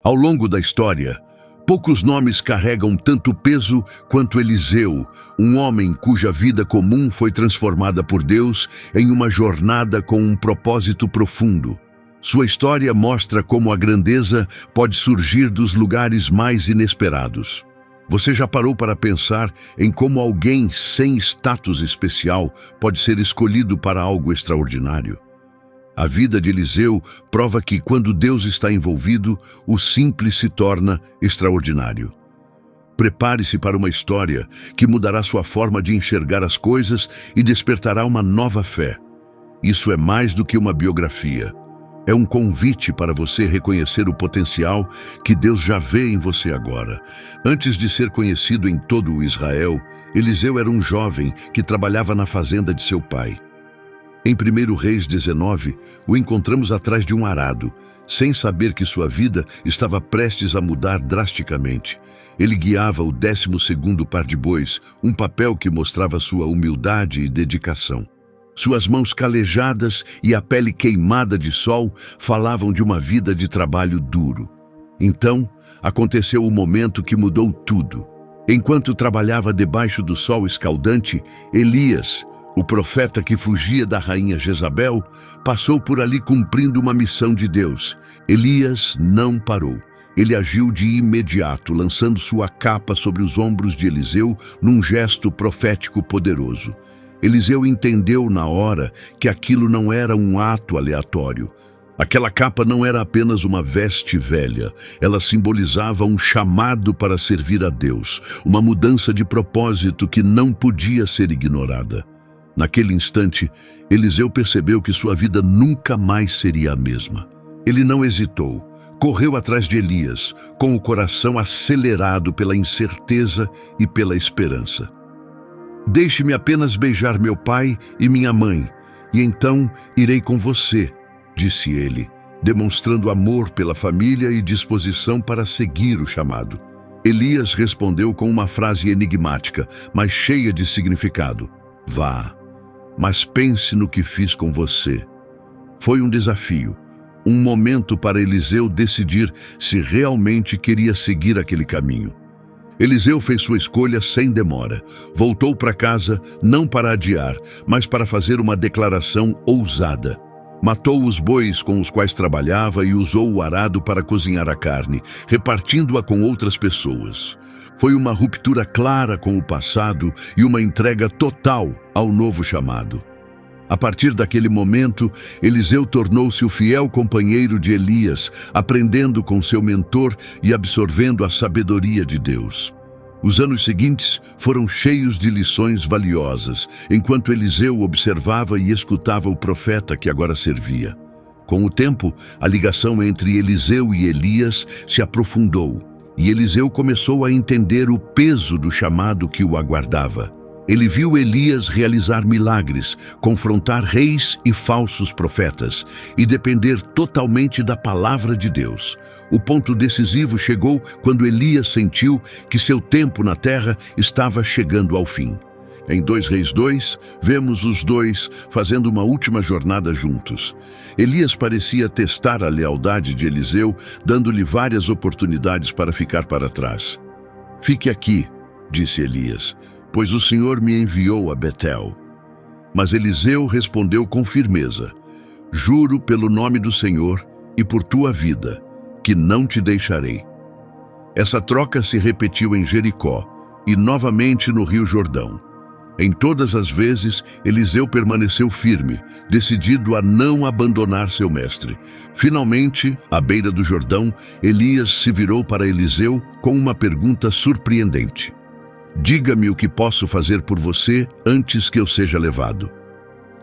Ao longo da história, poucos nomes carregam tanto peso quanto Eliseu, um homem cuja vida comum foi transformada por Deus em uma jornada com um propósito profundo. Sua história mostra como a grandeza pode surgir dos lugares mais inesperados. Você já parou para pensar em como alguém sem status especial pode ser escolhido para algo extraordinário? A vida de Eliseu prova que, quando Deus está envolvido, o simples se torna extraordinário. Prepare-se para uma história que mudará sua forma de enxergar as coisas e despertará uma nova fé. Isso é mais do que uma biografia. É um convite para você reconhecer o potencial que Deus já vê em você agora. Antes de ser conhecido em todo o Israel, Eliseu era um jovem que trabalhava na fazenda de seu pai. Em 1 Reis 19, o encontramos atrás de um arado, sem saber que sua vida estava prestes a mudar drasticamente. Ele guiava o 12º par de bois, um papel que mostrava sua humildade e dedicação. Suas mãos calejadas e a pele queimada de sol falavam de uma vida de trabalho duro. Então, aconteceu o momento que mudou tudo. Enquanto trabalhava debaixo do sol escaldante, Elias, o profeta que fugia da rainha Jezabel, passou por ali cumprindo uma missão de Deus. Elias não parou. Ele agiu de imediato, lançando sua capa sobre os ombros de Eliseu num gesto profético poderoso. Eliseu entendeu na hora que aquilo não era um ato aleatório. Aquela capa não era apenas uma veste velha, ela simbolizava um chamado para servir a Deus, uma mudança de propósito que não podia ser ignorada. Naquele instante, Eliseu percebeu que sua vida nunca mais seria a mesma. Ele não hesitou, correu atrás de Elias, com o coração acelerado pela incerteza e pela esperança. "Deixe-me apenas beijar meu pai e minha mãe, e então irei com você", disse ele, demonstrando amor pela família e disposição para seguir o chamado. Elias respondeu com uma frase enigmática, mas cheia de significado: "Vá, mas pense no que fiz com você." Foi um desafio, um momento para Eliseu decidir se realmente queria seguir aquele caminho. Eliseu fez sua escolha sem demora. Voltou para casa não para adiar, mas para fazer uma declaração ousada. Matou os bois com os quais trabalhava e usou o arado para cozinhar a carne, repartindo-a com outras pessoas. Foi uma ruptura clara com o passado e uma entrega total ao novo chamado. A partir daquele momento, Eliseu tornou-se o fiel companheiro de Elias, aprendendo com seu mentor e absorvendo a sabedoria de Deus. Os anos seguintes foram cheios de lições valiosas, enquanto Eliseu observava e escutava o profeta que agora servia. Com o tempo, a ligação entre Eliseu e Elias se aprofundou, e Eliseu começou a entender o peso do chamado que o aguardava. Ele viu Elias realizar milagres, confrontar reis e falsos profetas e depender totalmente da palavra de Deus. O ponto decisivo chegou quando Elias sentiu que seu tempo na terra estava chegando ao fim. Em 2 Reis 2, vemos os dois fazendo uma última jornada juntos. Elias parecia testar a lealdade de Eliseu, dando-lhe várias oportunidades para ficar para trás. "Fique aqui", disse Elias, "pois o Senhor me enviou a Betel." Mas Eliseu respondeu com firmeza: "Juro pelo nome do Senhor e por tua vida, que não te deixarei." Essa troca se repetiu em Jericó e novamente no Rio Jordão. Em todas as vezes, Eliseu permaneceu firme, decidido a não abandonar seu mestre. Finalmente, à beira do Jordão, Elias se virou para Eliseu com uma pergunta surpreendente: "Diga-me o que posso fazer por você antes que eu seja levado."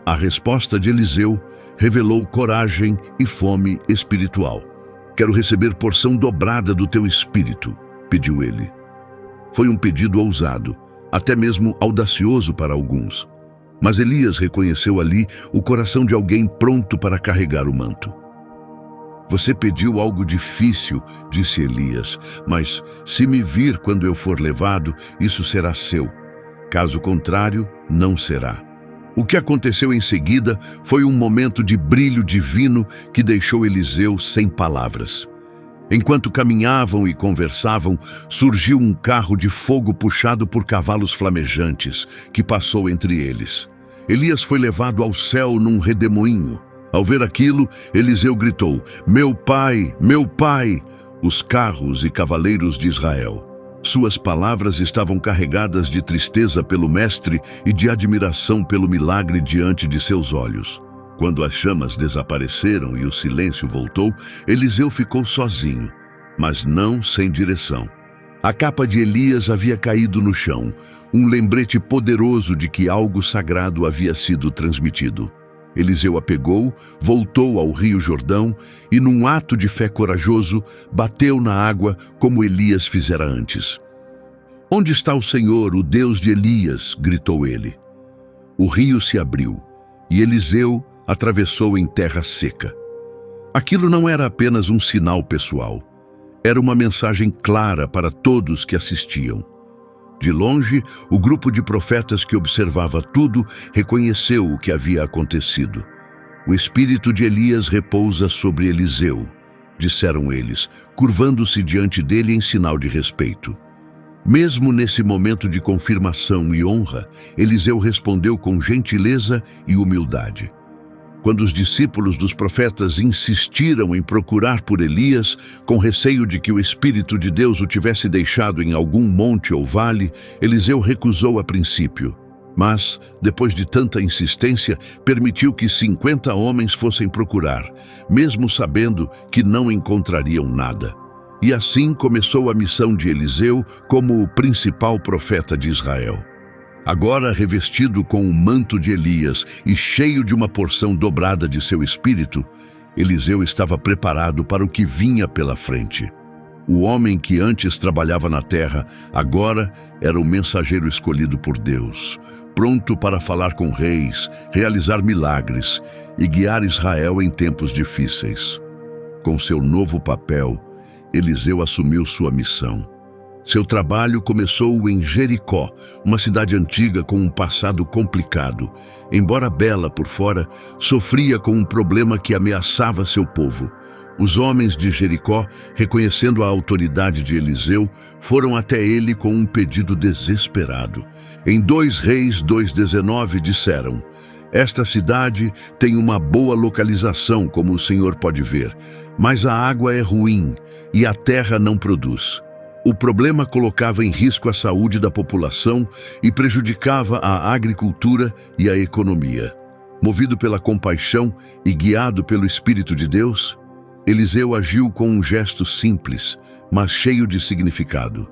A resposta de Eliseu revelou coragem e fome espiritual. "Quero receber porção dobrada do teu espírito", pediu ele. Foi um pedido ousado, até mesmo audacioso para alguns. Mas Elias reconheceu ali o coração de alguém pronto para carregar o manto. "Você pediu algo difícil", disse Elias, "mas se me vir quando eu for levado, isso será seu. Caso contrário, não será." O que aconteceu em seguida foi um momento de brilho divino que deixou Eliseu sem palavras. Enquanto caminhavam e conversavam, surgiu um carro de fogo puxado por cavalos flamejantes, que passou entre eles. Elias foi levado ao céu num redemoinho. Ao ver aquilo, Eliseu gritou: Meu pai, os carros e cavaleiros de Israel. Suas palavras estavam carregadas de tristeza pelo mestre e de admiração pelo milagre diante de seus olhos. Quando as chamas desapareceram e o silêncio voltou, Eliseu ficou sozinho, mas não sem direção. A capa de Elias havia caído no chão, um lembrete poderoso de que algo sagrado havia sido transmitido. Eliseu a pegou, voltou ao rio Jordão e, num ato de fé corajoso, bateu na água como Elias fizera antes. Onde está o Senhor, o Deus de Elias? Gritou ele. O rio se abriu e Eliseu atravessou em terra seca. Aquilo não era apenas um sinal pessoal. Era uma mensagem clara para todos que assistiam. De longe, o grupo de profetas que observava tudo reconheceu o que havia acontecido. O espírito de Elias repousa sobre Eliseu, disseram eles, curvando-se diante dele em sinal de respeito. Mesmo nesse momento de confirmação e honra, Eliseu respondeu com gentileza e humildade. Quando os discípulos dos profetas insistiram em procurar por Elias, com receio de que o Espírito de Deus o tivesse deixado em algum monte ou vale, Eliseu recusou a princípio. Mas, depois de tanta insistência, permitiu que 50 homens fossem procurar, mesmo sabendo que não encontrariam nada. E assim começou a missão de Eliseu como o principal profeta de Israel. Agora revestido com o manto de Elias e cheio de uma porção dobrada de seu espírito, Eliseu estava preparado para o que vinha pela frente. O homem que antes trabalhava na terra, agora era o mensageiro escolhido por Deus, pronto para falar com reis, realizar milagres e guiar Israel em tempos difíceis. Com seu novo papel, Eliseu assumiu sua missão. Seu trabalho começou em Jericó, uma cidade antiga com um passado complicado. Embora bela por fora, sofria com um problema que ameaçava seu povo. Os homens de Jericó, reconhecendo a autoridade de Eliseu, foram até ele com um pedido desesperado. Em 2 Reis 2:19 disseram: Esta cidade tem uma boa localização, como o Senhor pode ver, mas a água é ruim e a terra não produz. O problema colocava em risco a saúde da população e prejudicava a agricultura e a economia. Movido pela compaixão e guiado pelo Espírito de Deus, Eliseu agiu com um gesto simples, mas cheio de significado.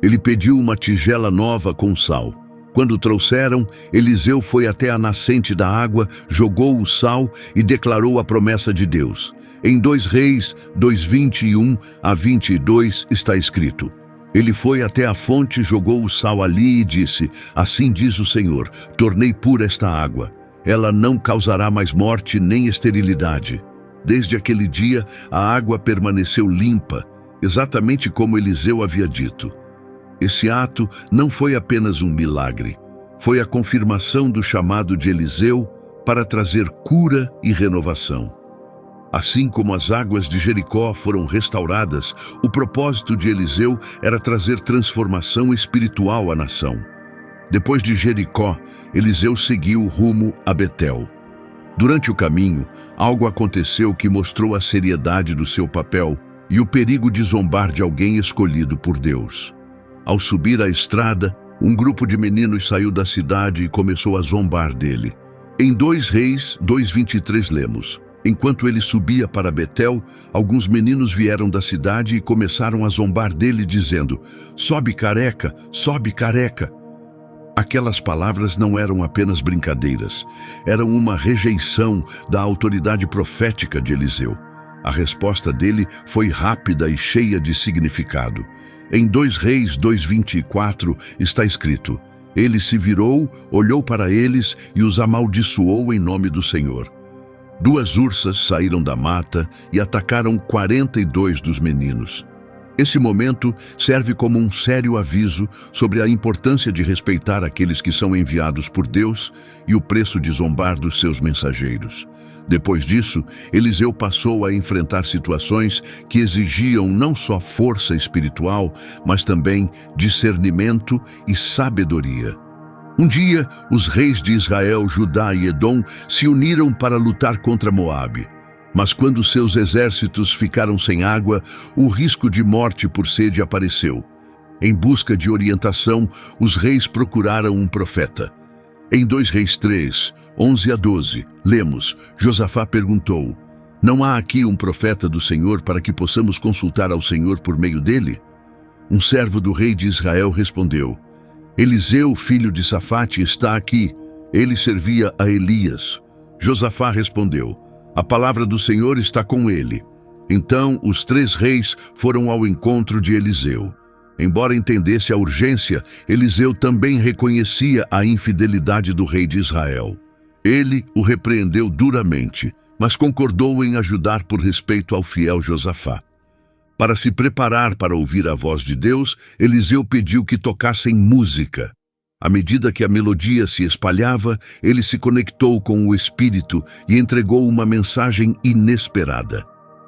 Ele pediu uma tigela nova com sal. Quando trouxeram, Eliseu foi até a nascente da água, jogou o sal e declarou a promessa de Deus. Em 2 Reis 2:21-22 está escrito: Ele foi até a fonte, jogou o sal ali e disse: Assim diz o Senhor, tornei pura esta água. Ela não causará mais morte nem esterilidade. Desde aquele dia, a água permaneceu limpa, exatamente como Eliseu havia dito. Esse ato não foi apenas um milagre, foi a confirmação do chamado de Eliseu para trazer cura e renovação. Assim como as águas de Jericó foram restauradas, o propósito de Eliseu era trazer transformação espiritual à nação. Depois de Jericó, Eliseu seguiu rumo a Betel. Durante o caminho, algo aconteceu que mostrou a seriedade do seu papel e o perigo de zombar de alguém escolhido por Deus. Ao subir a estrada, um grupo de meninos saiu da cidade e começou a zombar dele. Em 2 Reis 2:23 lemos: Enquanto ele subia para Betel, alguns meninos vieram da cidade e começaram a zombar dele, dizendo: Sobe careca, sobe careca. Aquelas palavras não eram apenas brincadeiras, eram uma rejeição da autoridade profética de Eliseu. A resposta dele foi rápida e cheia de significado. Em 2 Reis 2:24 está escrito: Ele se virou, olhou para eles e os amaldiçoou em nome do Senhor. 2 ursas saíram da mata e atacaram 42 dos meninos. Esse momento serve como um sério aviso sobre a importância de respeitar aqueles que são enviados por Deus e o preço de zombar dos seus mensageiros. Depois disso, Eliseu passou a enfrentar situações que exigiam não só força espiritual, mas também discernimento e sabedoria. Um dia, os reis de Israel, Judá e Edom se uniram para lutar contra Moabe. Mas quando seus exércitos ficaram sem água, o risco de morte por sede apareceu. Em busca de orientação, os reis procuraram um profeta. Em 2 Reis 3, 11 a 12, lemos: Josafá perguntou: Não há aqui um profeta do Senhor para que possamos consultar ao Senhor por meio dele? Um servo do rei de Israel respondeu: Eliseu, filho de Safate, está aqui. Ele servia a Elias. Josafá respondeu: A palavra do Senhor está com ele. Então os 3 reis foram ao encontro de Eliseu. Embora entendesse a urgência, Eliseu também reconhecia a infidelidade do rei de Israel. Ele o repreendeu duramente, mas concordou em ajudar por respeito ao fiel Josafá. Para se preparar para ouvir a voz de Deus, Eliseu pediu que tocassem música. À medida que a melodia se espalhava, ele se conectou com o Espírito e entregou uma mensagem inesperada.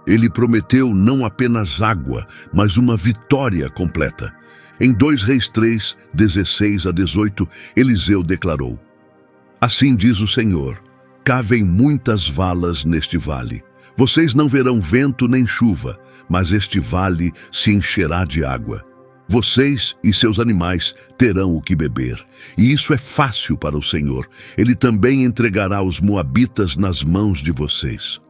Ele prometeu não apenas água, mas uma vitória completa. Em 2 Reis 3, 16 a 18, Eliseu declarou: Assim diz o Senhor, cavem muitas valas neste vale. Vocês não verão vento nem chuva, mas este vale se encherá de água. Vocês e seus animais terão o que beber. E isso é fácil para o Senhor. Ele também entregará os moabitas nas mãos de vocês.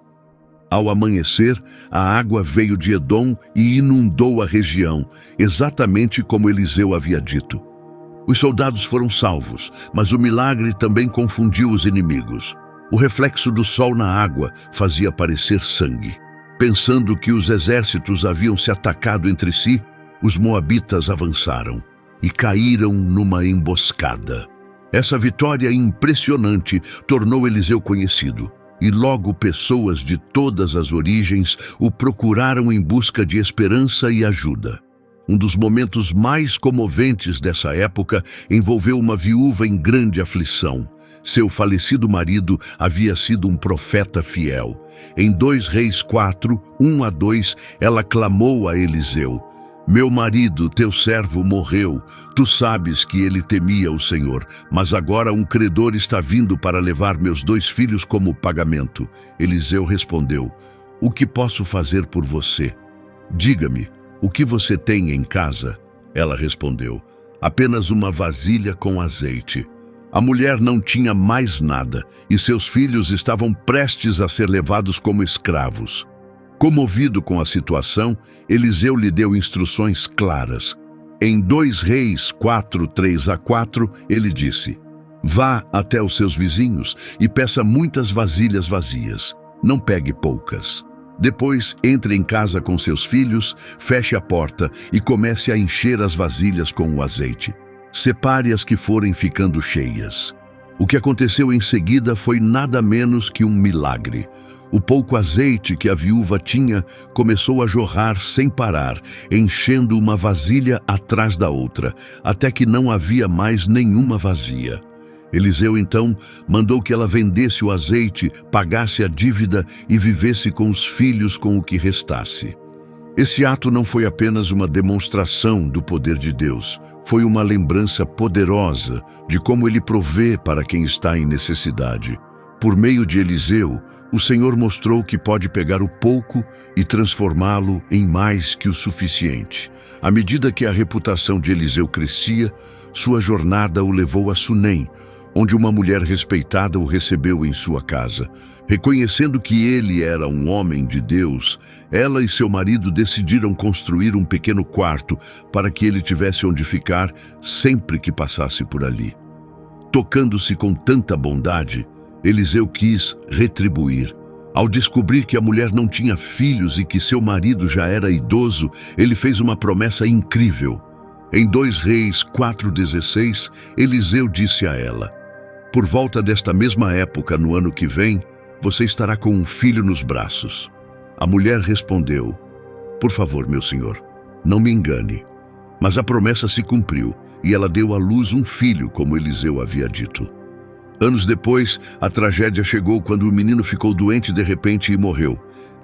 Ao amanhecer, a água veio de Edom e inundou a região, exatamente como Eliseu havia dito. Os soldados foram salvos, mas o milagre também confundiu os inimigos. O reflexo do sol na água fazia parecer sangue. Pensando que os exércitos haviam se atacado entre si, os moabitas avançaram e caíram numa emboscada. Essa vitória impressionante tornou Eliseu conhecido, e logo pessoas de todas as origens o procuraram em busca de esperança e ajuda. Um dos momentos mais comoventes dessa época envolveu uma viúva em grande aflição. Seu falecido marido havia sido um profeta fiel. Em 2 Reis 4, 1 a 2, ela clamou a Eliseu: Meu marido, teu servo, morreu. Tu sabes que ele temia o Senhor, mas agora um credor está vindo para levar meus 2 filhos como pagamento. Eliseu respondeu: O que posso fazer por você? Diga-me, o que você tem em casa? Ela respondeu: Apenas uma vasilha com azeite. A mulher não tinha mais nada, e seus filhos estavam prestes a ser levados como escravos. Comovido com a situação, Eliseu lhe deu instruções claras. Em 2 Reis 4, 3 a 4, ele disse: Vá até os seus vizinhos e peça muitas vasilhas vazias. Não pegue poucas. Depois, entre em casa com seus filhos, feche a porta e comece a encher as vasilhas com o azeite. Separe as que forem ficando cheias. O que aconteceu em seguida foi nada menos que um milagre. O pouco azeite que a viúva tinha começou a jorrar sem parar, enchendo uma vasilha atrás da outra, até que não havia mais nenhuma vazia. Eliseu então mandou que ela vendesse o azeite, pagasse a dívida e vivesse com os filhos com o que restasse. Esse ato não foi apenas uma demonstração do poder de Deus, foi uma lembrança poderosa de como ele provê para quem está em necessidade. Por meio de Eliseu, o Senhor mostrou que pode pegar o pouco e transformá-lo em mais que o suficiente. À medida que a reputação de Eliseu crescia, sua jornada o levou a Sunem, onde uma mulher respeitada o recebeu em sua casa. Reconhecendo que ele era um homem de Deus, ela e seu marido decidiram construir um pequeno quarto para que ele tivesse onde ficar sempre que passasse por ali. Tocando-se com tanta bondade, Eliseu quis retribuir. Ao descobrir que a mulher não tinha filhos e que seu marido já era idoso, ele fez uma promessa incrível. Em 2 Reis 4,16, Eliseu disse a ela: Por volta desta mesma época, no ano que vem, você estará com um filho nos braços. A mulher respondeu: Por favor, meu senhor, Não me engane. Mas a promessa se cumpriu, e ela deu à luz um filho, como Eliseu havia dito. Anos depois, a tragédia chegou quando o menino ficou doente de repente e morreu.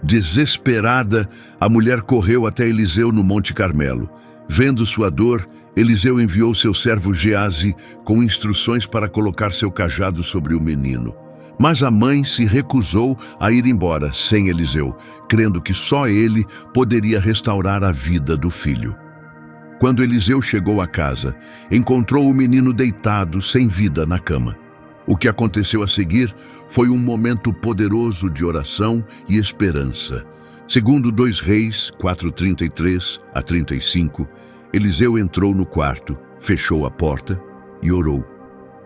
Desesperada, a mulher correu até Eliseu no Monte Carmelo. Vendo sua dor, Eliseu enviou seu servo Geazi com instruções para colocar seu cajado sobre o menino. Mas a mãe se recusou a ir embora sem Eliseu, crendo que só ele poderia restaurar a vida do filho. Quando Eliseu chegou à casa, encontrou o menino deitado, sem vida, na cama. O que aconteceu a seguir foi um momento poderoso de oração e esperança. Segundo 2 Reis 4:33-35, Eliseu entrou no quarto, fechou a porta e orou.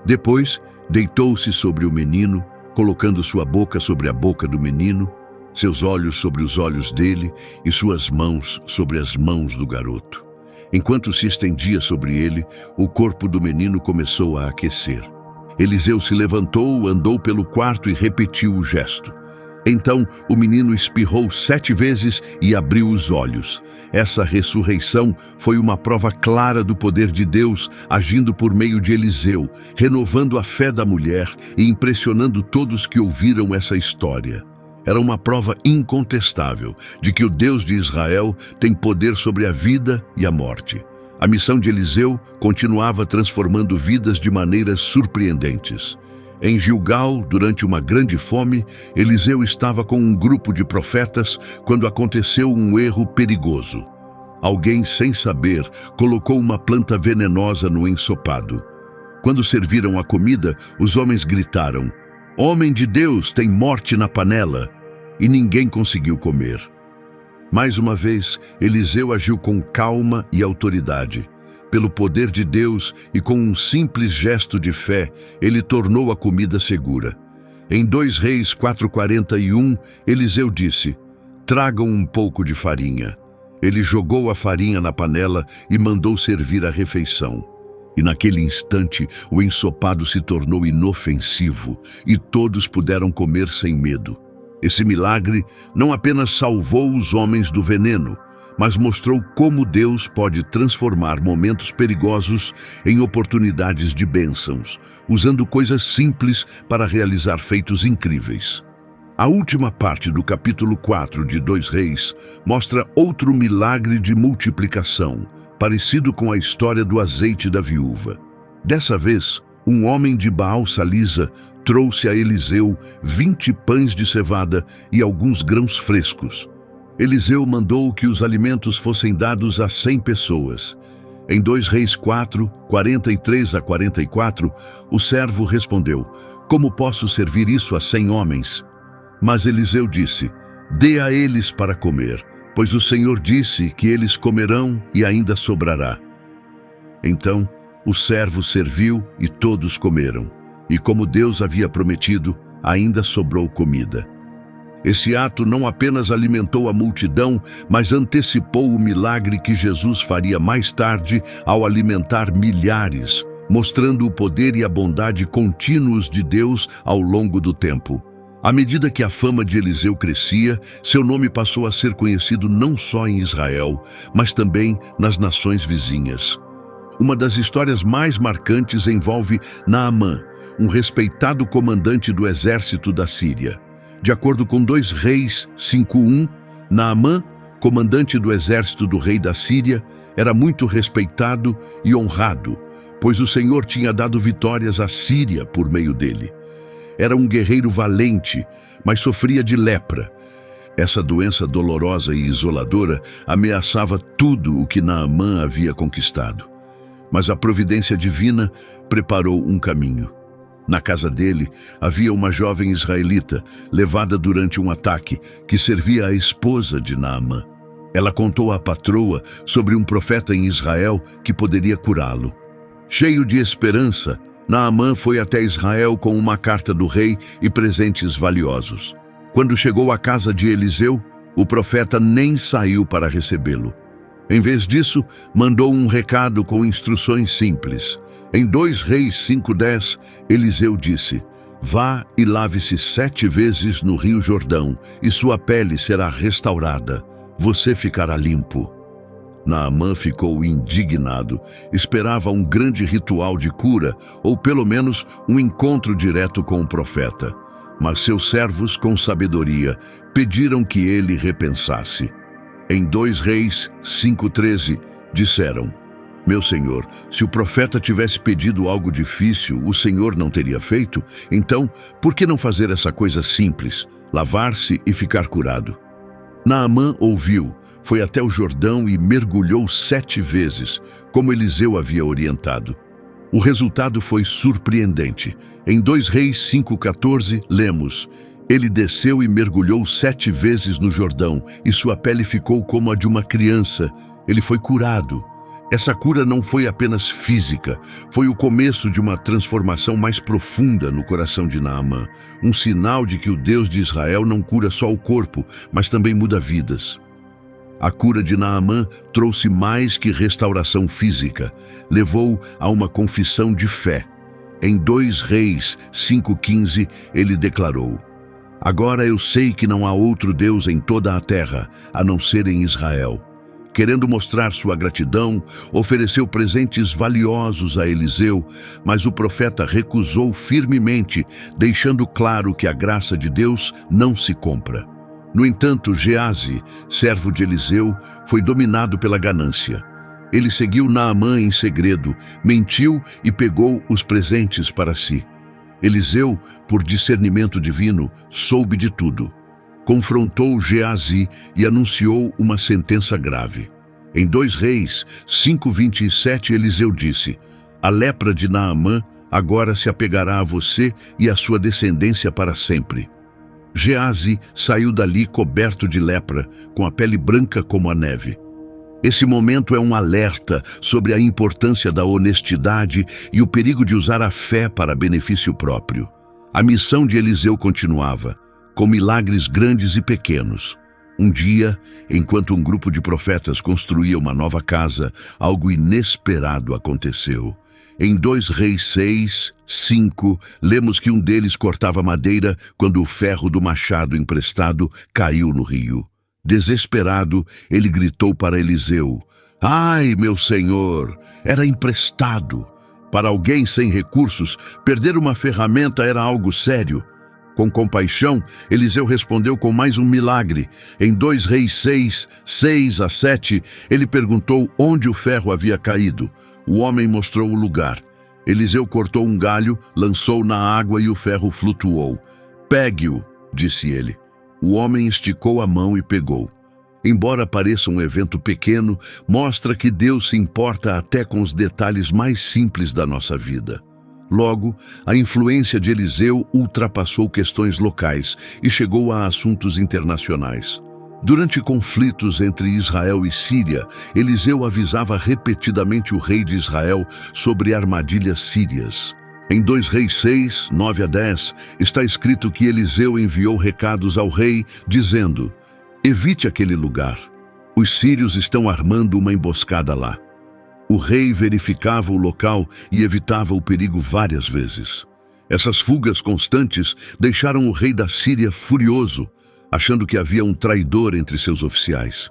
Depois, deitou-se sobre o menino, colocando sua boca sobre a boca do menino, seus olhos sobre os olhos dele e suas mãos sobre as mãos do garoto. Enquanto se estendia sobre ele, o corpo do menino começou a aquecer. Eliseu se levantou, andou pelo quarto e repetiu o gesto. Então o menino espirrou 7 vezes e abriu os olhos. Essa ressurreição foi uma prova clara do poder de Deus agindo por meio de Eliseu, renovando a fé da mulher e impressionando todos que ouviram essa história. Era uma prova incontestável de que o Deus de Israel tem poder sobre a vida e a morte. A missão de Eliseu continuava transformando vidas de maneiras surpreendentes. Em Gilgal, durante uma grande fome, Eliseu estava com um grupo de profetas quando aconteceu um erro perigoso. Alguém, sem saber, colocou uma planta venenosa no ensopado. Quando serviram a comida, os homens gritaram: "Homem de Deus, tem morte na panela!" E ninguém conseguiu comer. Mais uma vez, Eliseu agiu com calma e autoridade. Pelo poder de Deus e com um simples gesto de fé, ele tornou a comida segura. Em 2 Reis 4:41, Eliseu disse: "Tragam um pouco de farinha." Ele jogou a farinha na panela e mandou servir a refeição. E naquele instante, o ensopado se tornou inofensivo e todos puderam comer sem medo. Esse milagre não apenas salvou os homens do veneno, mas mostrou como Deus pode transformar momentos perigosos em oportunidades de bênçãos, usando coisas simples para realizar feitos incríveis. A última parte do capítulo 4 de 2 Reis mostra outro milagre de multiplicação, parecido com a história do azeite da viúva. Dessa vez, um homem de Baal-Salisa trouxe a Eliseu 20 pães de cevada e alguns grãos frescos. Eliseu mandou que os alimentos fossem dados a 100 pessoas. Em 2 Reis 4, 43-44, o servo respondeu: "Como posso servir isso a 100 homens?" Mas Eliseu disse: "Dê a eles para comer, pois o Senhor disse que eles comerão e ainda sobrará." Então o servo serviu e todos comeram. E como Deus havia prometido, ainda sobrou comida. Esse ato não apenas alimentou a multidão, mas antecipou o milagre que Jesus faria mais tarde ao alimentar milhares, mostrando o poder e a bondade contínuos de Deus ao longo do tempo. À medida que a fama de Eliseu crescia, seu nome passou a ser conhecido não só em Israel, mas também nas nações vizinhas. Uma das histórias mais marcantes envolve Naamã, um respeitado comandante do exército da Síria. De acordo com 2 Reis 5:1, Naamã, comandante do exército do rei da Síria, era muito respeitado e honrado, pois o Senhor tinha dado vitórias à Síria por meio dele. Era um guerreiro valente, mas sofria de lepra. Essa doença dolorosa e isoladora ameaçava tudo o que Naamã havia conquistado. Mas a providência divina preparou um caminho. Na casa dele havia uma jovem israelita, levada durante um ataque, que servia a esposa de Naamã. Ela contou à patroa sobre um profeta em Israel que poderia curá-lo. Cheio de esperança, Naamã foi até Israel com uma carta do rei e presentes valiosos. Quando chegou à casa de Eliseu, o profeta nem saiu para recebê-lo. Em vez disso, mandou um recado com instruções simples. Em 2 Reis 5:10, Eliseu disse: "Vá e lave-se 7 vezes no rio Jordão, e sua pele será restaurada. Você ficará limpo." Naamã ficou indignado. Esperava um grande ritual de cura, ou pelo menos um encontro direto com o profeta. Mas seus servos, com sabedoria, pediram que ele repensasse. Em 2 Reis 5:13, disseram: Meu senhor, se o profeta tivesse pedido algo difícil, o senhor não teria feito? Então, por que não fazer essa coisa simples, lavar-se e ficar curado? Naamã ouviu, foi até o Jordão e mergulhou 7 vezes, como Eliseu havia orientado. O resultado foi surpreendente. Em 2 Reis 5:14, lemos: Ele desceu e mergulhou 7 vezes no Jordão, e sua pele ficou como a de uma criança. Ele foi curado. Essa cura não foi apenas física, foi o começo de uma transformação mais profunda no coração de Naamã, um sinal de que o Deus de Israel não cura só o corpo, mas também muda vidas. A cura de Naamã trouxe mais que restauração física, levou a uma confissão de fé. Em 2 Reis 5:15, ele declarou: Agora eu sei que não há outro Deus em toda a terra, a não ser em Israel. Querendo mostrar sua gratidão, ofereceu presentes valiosos a Eliseu, mas o profeta recusou firmemente, deixando claro que a graça de Deus não se compra. No entanto, Geazi, servo de Eliseu, foi dominado pela ganância. Ele seguiu Naamã em segredo, mentiu e pegou os presentes para si. Eliseu, por discernimento divino, soube de tudo. Confrontou Geazi e anunciou uma sentença grave. Em 2 Reis 5:27, Eliseu disse: A lepra de Naamã agora se apegará a você e à sua descendência para sempre. Geazi saiu dali coberto de lepra, com a pele branca como a neve. Esse momento é um alerta sobre a importância da honestidade e o perigo de usar a fé para benefício próprio. A missão de Eliseu continuava, com milagres grandes e pequenos. Um dia, enquanto um grupo de profetas construía uma nova casa, algo inesperado aconteceu. Em 2 Reis 6:5, lemos que um deles cortava madeira quando o ferro do machado emprestado caiu no rio. Desesperado, ele gritou para Eliseu: Ai, meu senhor, era emprestado. Para alguém sem recursos, perder uma ferramenta era algo sério. Com compaixão, Eliseu respondeu com mais um milagre. Em 2 Reis 6:6-7, ele perguntou onde o ferro havia caído. O homem mostrou o lugar. Eliseu cortou um galho, lançou na água e o ferro flutuou. Pegue-o, disse ele. O homem esticou a mão e pegou. Embora pareça um evento pequeno, mostra que Deus se importa até com os detalhes mais simples da nossa vida. Logo, a influência de Eliseu ultrapassou questões locais e chegou a assuntos internacionais. Durante conflitos entre Israel e Síria, Eliseu avisava repetidamente o rei de Israel sobre armadilhas sírias. Em 2 Reis 6:9-10, está escrito que Eliseu enviou recados ao rei, dizendo: Evite aquele lugar. Os sírios estão armando uma emboscada lá. O rei verificava o local e evitava o perigo várias vezes. Essas fugas constantes deixaram o rei da Síria furioso, achando que havia um traidor entre seus oficiais.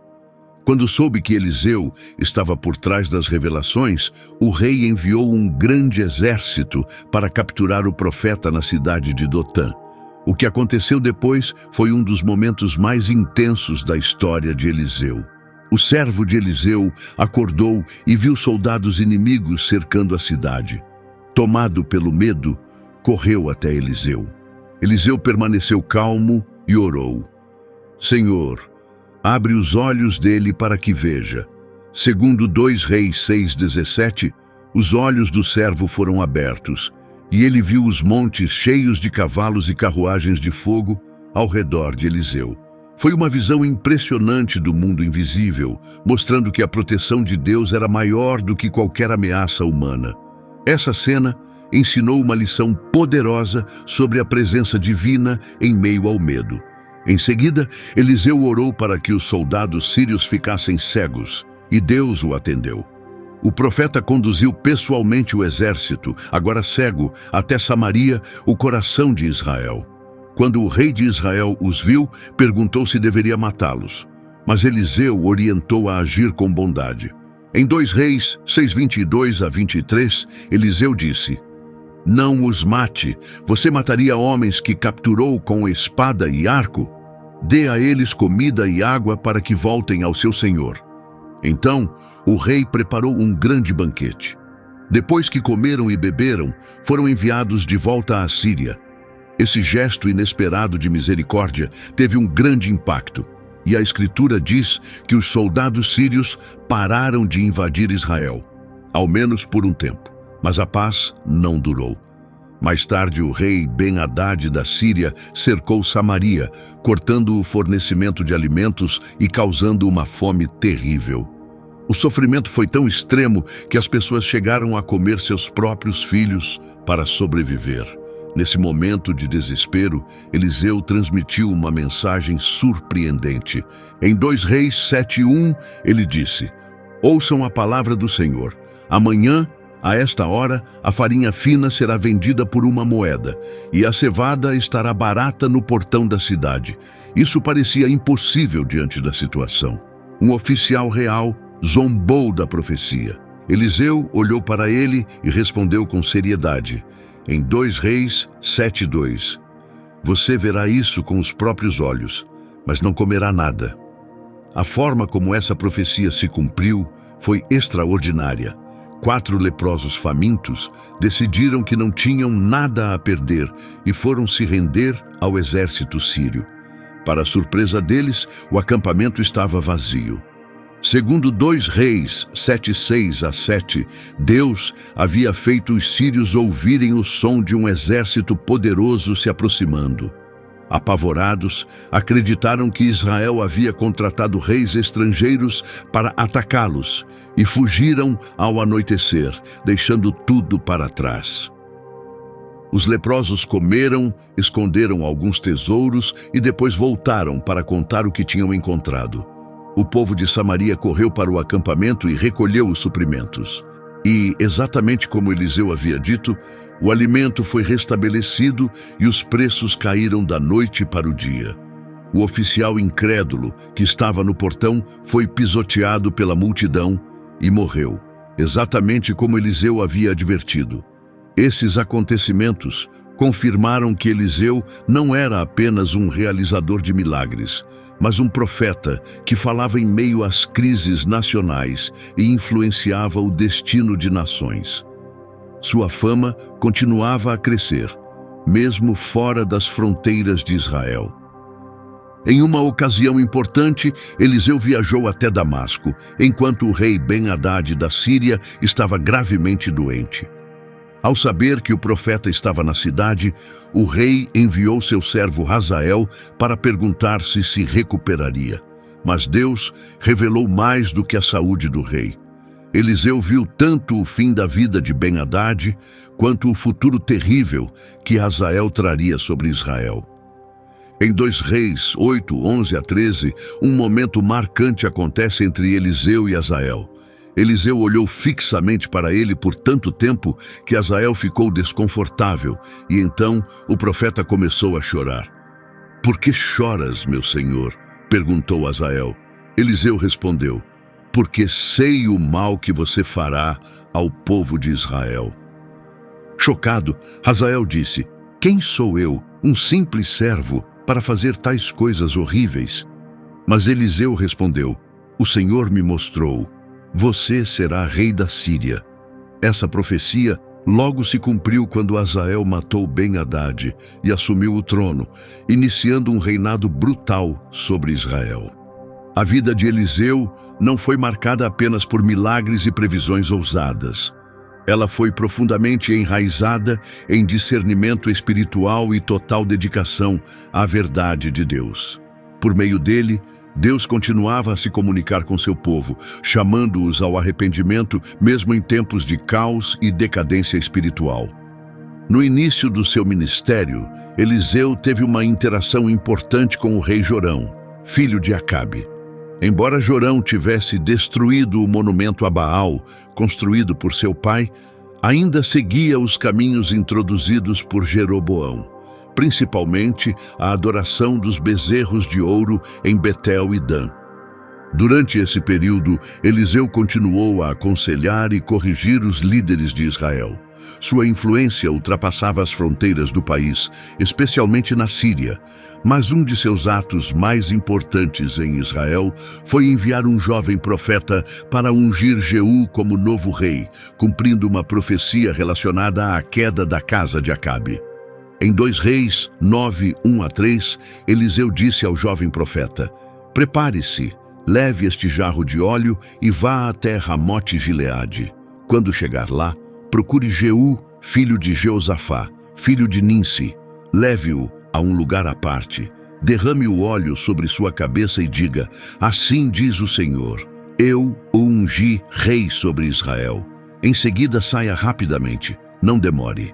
Quando soube que Eliseu estava por trás das revelações, o rei enviou um grande exército para capturar o profeta na cidade de Dotã. O que aconteceu depois foi um dos momentos mais intensos da história de Eliseu. O servo de Eliseu acordou e viu soldados inimigos cercando a cidade. Tomado pelo medo, correu até Eliseu. Eliseu permaneceu calmo e orou: Senhor, abre os olhos dele para que veja. Segundo 2 Reis 6:17, os olhos do servo foram abertos, e ele viu os montes cheios de cavalos e carruagens de fogo ao redor de Eliseu. Foi uma visão impressionante do mundo invisível, mostrando que a proteção de Deus era maior do que qualquer ameaça humana. Essa cena ensinou uma lição poderosa sobre a presença divina em meio ao medo. Em seguida, Eliseu orou para que os soldados sírios ficassem cegos, e Deus o atendeu. O profeta conduziu pessoalmente o exército, agora cego, até Samaria, o coração de Israel. Quando o rei de Israel os viu, perguntou se deveria matá-los. Mas Eliseu orientou a agir com bondade. Em 2 Reis 6:22-23, Eliseu disse: Não os mate. Você mataria homens que capturou com espada e arco? Dê a eles comida e água para que voltem ao seu senhor. Então, o rei preparou um grande banquete. Depois que comeram e beberam, foram enviados de volta à Síria. Esse gesto inesperado de misericórdia teve um grande impacto, e a Escritura diz que os soldados sírios pararam de invadir Israel, ao menos por um tempo, mas a paz não durou. Mais tarde, o rei Ben-Hadad da Síria cercou Samaria, cortando o fornecimento de alimentos e causando uma fome terrível. O sofrimento foi tão extremo que as pessoas chegaram a comer seus próprios filhos para sobreviver. Nesse momento de desespero, Eliseu transmitiu uma mensagem surpreendente. Em 2 Reis 7:1, ele disse: Ouçam a palavra do Senhor. Amanhã, a esta hora, a farinha fina será vendida por 1 moeda, e a cevada estará barata no portão da cidade. Isso parecia impossível diante da situação. Um oficial real zombou da profecia. Eliseu olhou para ele e respondeu com seriedade. Em 2 Reis 7:2, Você verá isso com os próprios olhos, mas não comerá nada. A forma como essa profecia se cumpriu foi extraordinária. 4 leprosos famintos decidiram que não tinham nada a perder e foram se render ao exército sírio. Para a surpresa deles, o acampamento estava vazio. Segundo 2 Reis 7:6-7, Deus havia feito os sírios ouvirem o som de um exército poderoso se aproximando. Apavorados, acreditaram que Israel havia contratado reis estrangeiros para atacá-los e fugiram ao anoitecer, deixando tudo para trás. Os leprosos comeram, esconderam alguns tesouros e depois voltaram para contar o que tinham encontrado. O povo de Samaria correu para o acampamento e recolheu os suprimentos. E, exatamente como Eliseu havia dito, o alimento foi restabelecido e os preços caíram da noite para o dia. O oficial incrédulo, que estava no portão, foi pisoteado pela multidão e morreu, exatamente como Eliseu havia advertido. Esses acontecimentos confirmaram que Eliseu não era apenas um realizador de milagres, mas um profeta que falava em meio às crises nacionais e influenciava o destino de nações. Sua fama continuava a crescer, mesmo fora das fronteiras de Israel. Em uma ocasião importante, Eliseu viajou até Damasco, enquanto o rei Ben-Hadad da Síria estava gravemente doente. Ao saber que o profeta estava na cidade, o rei enviou seu servo Hazael para perguntar se recuperaria. Mas Deus revelou mais do que a saúde do rei. Eliseu viu tanto o fim da vida de Ben-Hadad, quanto o futuro terrível que Hazael traria sobre Israel. Em 2 Reis 8:11-13, um momento marcante acontece entre Eliseu e Hazael. Eliseu olhou fixamente para ele por tanto tempo que Hazael ficou desconfortável, e então o profeta começou a chorar. "Por que choras, meu senhor?" perguntou Hazael. Eliseu respondeu: "Porque sei o mal que você fará ao povo de Israel." Chocado, Hazael disse: "Quem sou eu, um simples servo, para fazer tais coisas horríveis?" Mas Eliseu respondeu: "O Senhor me mostrou. Você será rei da Síria." Essa profecia logo se cumpriu quando Hazael matou Ben-Hadad e assumiu o trono, iniciando um reinado brutal sobre Israel. A vida de Eliseu não foi marcada apenas por milagres e previsões ousadas. Ela foi profundamente enraizada em discernimento espiritual e total dedicação à verdade de Deus. Por meio dele, Deus continuava a se comunicar com seu povo, chamando-os ao arrependimento mesmo em tempos de caos e decadência espiritual. No início do seu ministério, Eliseu teve uma interação importante com o rei Jorão, filho de Acabe. Embora Jorão tivesse destruído o monumento a Baal, construído por seu pai, ainda seguia os caminhos introduzidos por Jeroboão, principalmente a adoração dos bezerros de ouro em Betel e Dan. Durante esse período, Eliseu continuou a aconselhar e corrigir os líderes de Israel. Sua influência ultrapassava as fronteiras do país, especialmente na Síria. Mas um de seus atos mais importantes em Israel foi enviar um jovem profeta para ungir Jeú como novo rei, cumprindo uma profecia relacionada à queda da casa de Acabe. Em 2 Reis 9, 1-3, Eliseu disse ao jovem profeta: "Prepare-se, leve este jarro de óleo e vá até Ramote-Gileade. Quando chegar lá, procure Jeú, filho de Jeosafá, filho de Ninsi. Leve-o a um lugar à parte. Derrame o óleo sobre sua cabeça e diga: assim diz o Senhor, eu o ungi rei sobre Israel. Em seguida saia rapidamente, não demore."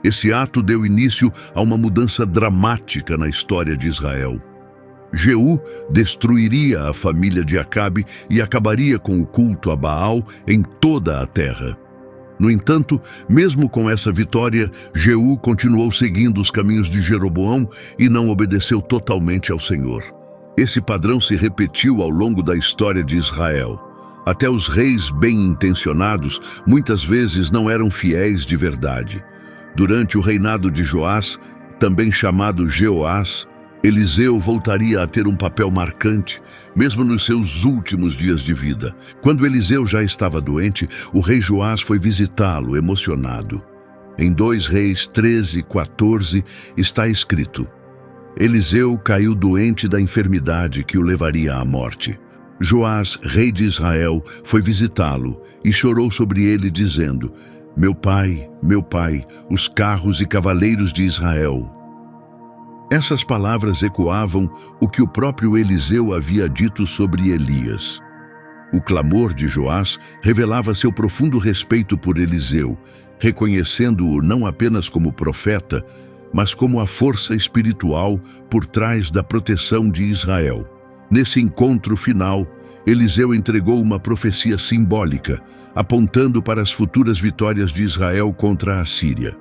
Esse ato deu início a uma mudança dramática na história de Israel. Jeú destruiria a família de Acabe e acabaria com o culto a Baal em toda a terra. No entanto, mesmo com essa vitória, Jeú continuou seguindo os caminhos de Jeroboão e não obedeceu totalmente ao Senhor. Esse padrão se repetiu ao longo da história de Israel. Até os reis bem-intencionados muitas vezes não eram fiéis de verdade. Durante o reinado de Joás, também chamado Jeoás, Eliseu voltaria a ter um papel marcante, mesmo nos seus últimos dias de vida. Quando Eliseu já estava doente, o rei Joás foi visitá-lo, emocionado. Em 2 Reis 13:14 está escrito: Eliseu caiu doente da enfermidade que o levaria à morte. Joás, rei de Israel, foi visitá-lo e chorou sobre ele, dizendo: meu pai, os carros e cavaleiros de Israel." Essas palavras ecoavam o que o próprio Eliseu havia dito sobre Elias. O clamor de Joás revelava seu profundo respeito por Eliseu, reconhecendo-o não apenas como profeta, mas como a força espiritual por trás da proteção de Israel. Nesse encontro final, Eliseu entregou uma profecia simbólica, apontando para as futuras vitórias de Israel contra a Síria.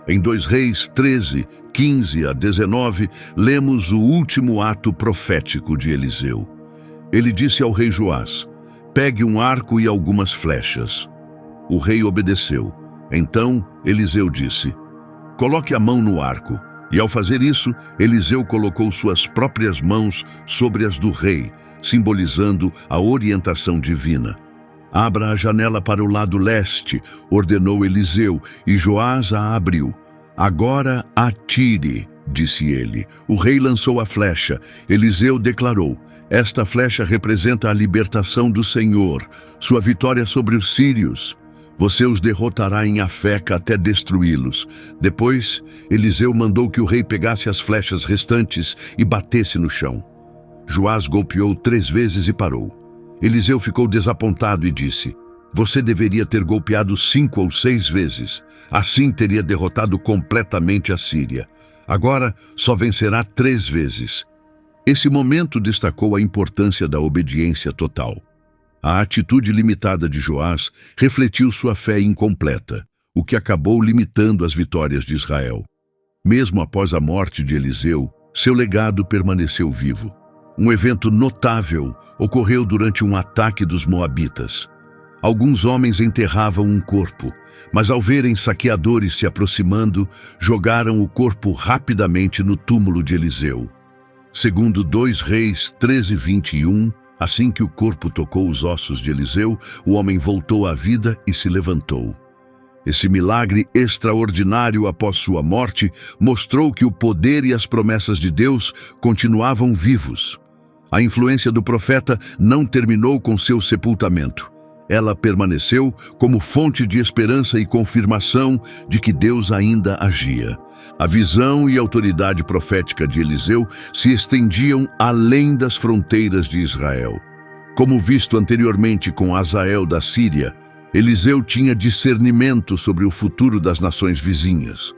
Em 2 Reis 13:15-19, lemos o último ato profético de Eliseu. Ele disse ao rei Joás: "Pegue um arco e algumas flechas." O rei obedeceu. Então Eliseu disse: "Coloque a mão no arco." E ao fazer isso, Eliseu colocou suas próprias mãos sobre as do rei, simbolizando a orientação divina. "Abra a janela para o lado leste", ordenou Eliseu, e Joás a abriu. "Agora atire", disse ele. O rei lançou a flecha. Eliseu declarou: "Esta flecha representa a libertação do Senhor, sua vitória sobre os sírios. Você os derrotará em Afeca até destruí-los." Depois, Eliseu mandou que o rei pegasse as flechas restantes e batesse no chão. Joás golpeou 3 vezes e parou. Eliseu ficou desapontado e disse: "Você deveria ter golpeado 5 ou 6 vezes. Assim teria derrotado completamente a Síria. Agora só vencerá 3 vezes." Esse momento destacou a importância da obediência total. A atitude limitada de Joás refletiu sua fé incompleta, o que acabou limitando as vitórias de Israel. Mesmo após a morte de Eliseu, seu legado permaneceu vivo. Um evento notável ocorreu durante um ataque dos moabitas. Alguns homens enterravam um corpo, mas ao verem saqueadores se aproximando, jogaram o corpo rapidamente no túmulo de Eliseu. Segundo 2 Reis 13:21, assim que o corpo tocou os ossos de Eliseu, o homem voltou à vida e se levantou. Esse milagre extraordinário após sua morte mostrou que o poder e as promessas de Deus continuavam vivos. A influência do profeta não terminou com seu sepultamento. Ela permaneceu como fonte de esperança e confirmação de que Deus ainda agia. A visão e autoridade profética de Eliseu se estendiam além das fronteiras de Israel. Como visto anteriormente com Hazael da Síria, Eliseu tinha discernimento sobre o futuro das nações vizinhas.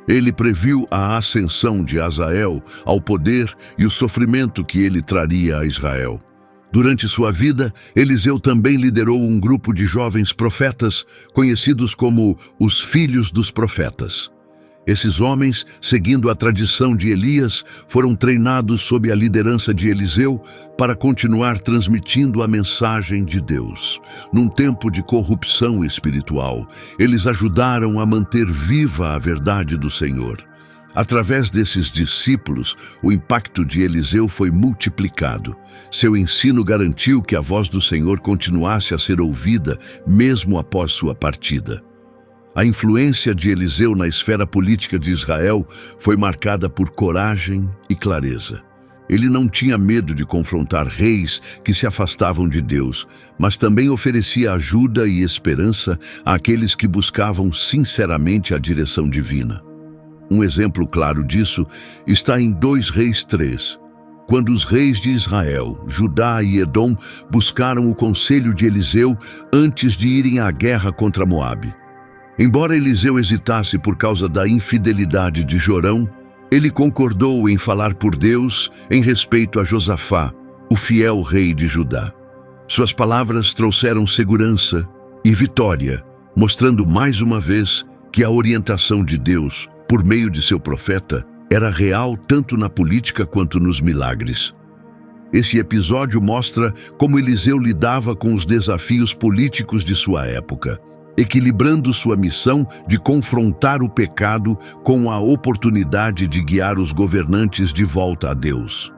Ele previu a ascensão de Hazael ao poder e o sofrimento que ele traria a Israel. Durante sua vida, Eliseu também liderou um grupo de jovens profetas, conhecidos como os Filhos dos Profetas. Esses homens, seguindo a tradição de Elias, foram treinados sob a liderança de Eliseu para continuar transmitindo a mensagem de Deus. Num tempo de corrupção espiritual, eles ajudaram a manter viva a verdade do Senhor. Através desses discípulos, o impacto de Eliseu foi multiplicado. Seu ensino garantiu que a voz do Senhor continuasse a ser ouvida, mesmo após sua partida. A influência de Eliseu na esfera política de Israel foi marcada por coragem e clareza. Ele não tinha medo de confrontar reis que se afastavam de Deus, mas também oferecia ajuda e esperança àqueles que buscavam sinceramente a direção divina. Um exemplo claro disso está em 2 Reis 3, quando os reis de Israel, Judá e Edom buscaram o conselho de Eliseu antes de irem à guerra contra Moabe. Embora Eliseu hesitasse por causa da infidelidade de Jorão, ele concordou em falar por Deus em respeito a Josafá, o fiel rei de Judá. Suas palavras trouxeram segurança e vitória, mostrando mais uma vez que a orientação de Deus, por meio de seu profeta, era real tanto na política quanto nos milagres. Esse episódio mostra como Eliseu lidava com os desafios políticos de sua época, equilibrando sua missão de confrontar o pecado com a oportunidade de guiar os governantes de volta a Deus.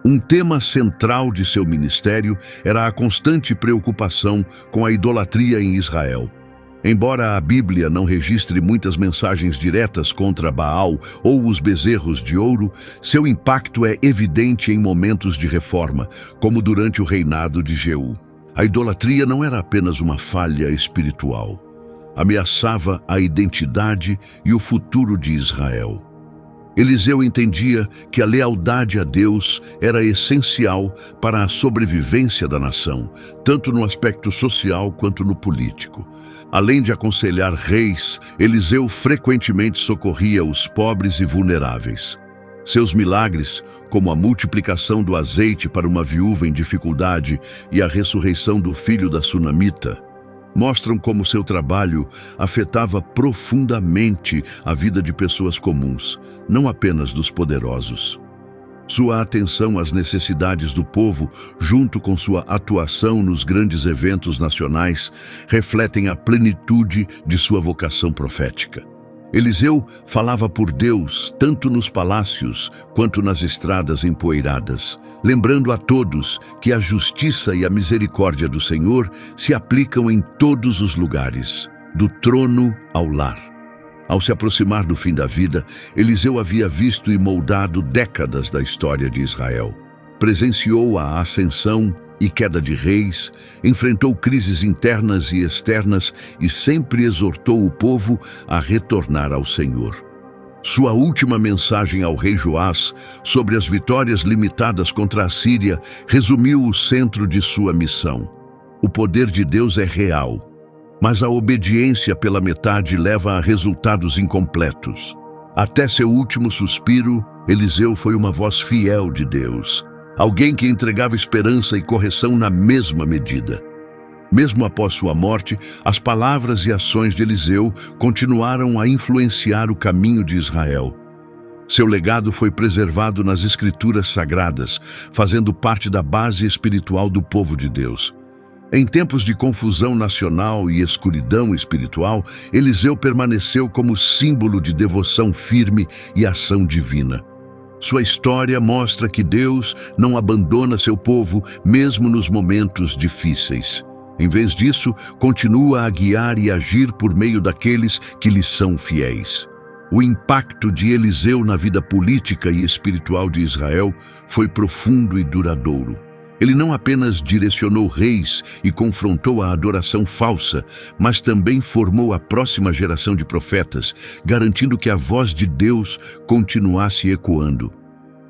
Um tema central de seu ministério era a constante preocupação com a idolatria em Israel. Embora a Bíblia não registre muitas mensagens diretas contra Baal ou os bezerros de ouro, seu impacto é evidente em momentos de reforma, como durante o reinado de Jeú. A idolatria não era apenas uma falha espiritual. Ameaçava a identidade e o futuro de Israel. Eliseu entendia que a lealdade a Deus era essencial para a sobrevivência da nação, tanto no aspecto social quanto no político. Além de aconselhar reis, Eliseu frequentemente socorria os pobres e vulneráveis. Seus milagres, como a multiplicação do azeite para uma viúva em dificuldade e a ressurreição do filho da sunamita, mostram como seu trabalho afetava profundamente a vida de pessoas comuns, não apenas dos poderosos. Sua atenção às necessidades do povo, junto com sua atuação nos grandes eventos nacionais, refletem a plenitude de sua vocação profética. Eliseu falava por Deus tanto nos palácios quanto nas estradas empoeiradas, lembrando a todos que a justiça e a misericórdia do Senhor se aplicam em todos os lugares, do trono ao lar. Ao se aproximar do fim da vida, Eliseu havia visto e moldado décadas da história de Israel. Presenciou a ascensão e queda de reis, enfrentou crises internas e externas e sempre exortou o povo a retornar ao Senhor. Sua última mensagem ao rei Joás sobre as vitórias limitadas contra a Síria resumiu o centro de sua missão. O poder de Deus é real, mas a obediência pela metade leva a resultados incompletos. Até seu último suspiro, Eliseu foi uma voz fiel de Deus, alguém que entregava esperança e correção na mesma medida. Mesmo após sua morte, as palavras e ações de Eliseu continuaram a influenciar o caminho de Israel. Seu legado foi preservado nas Escrituras Sagradas, fazendo parte da base espiritual do povo de Deus. Em tempos de confusão nacional e escuridão espiritual, Eliseu permaneceu como símbolo de devoção firme e ação divina. Sua história mostra que Deus não abandona seu povo mesmo nos momentos difíceis. Em vez disso, continua a guiar e agir por meio daqueles que lhe são fiéis. O impacto de Eliseu na vida política e espiritual de Israel foi profundo e duradouro. Ele não apenas direcionou reis e confrontou a adoração falsa, mas também formou a próxima geração de profetas, garantindo que a voz de Deus continuasse ecoando.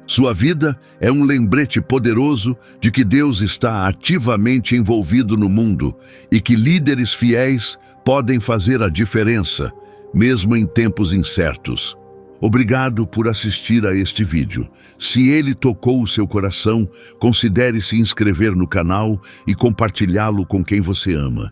Sua vida é um lembrete poderoso de que Deus está ativamente envolvido no mundo e que líderes fiéis podem fazer a diferença, mesmo em tempos incertos. Obrigado por assistir a este vídeo. Se ele tocou o seu coração, considere se inscrever no canal e compartilhá-lo com quem você ama.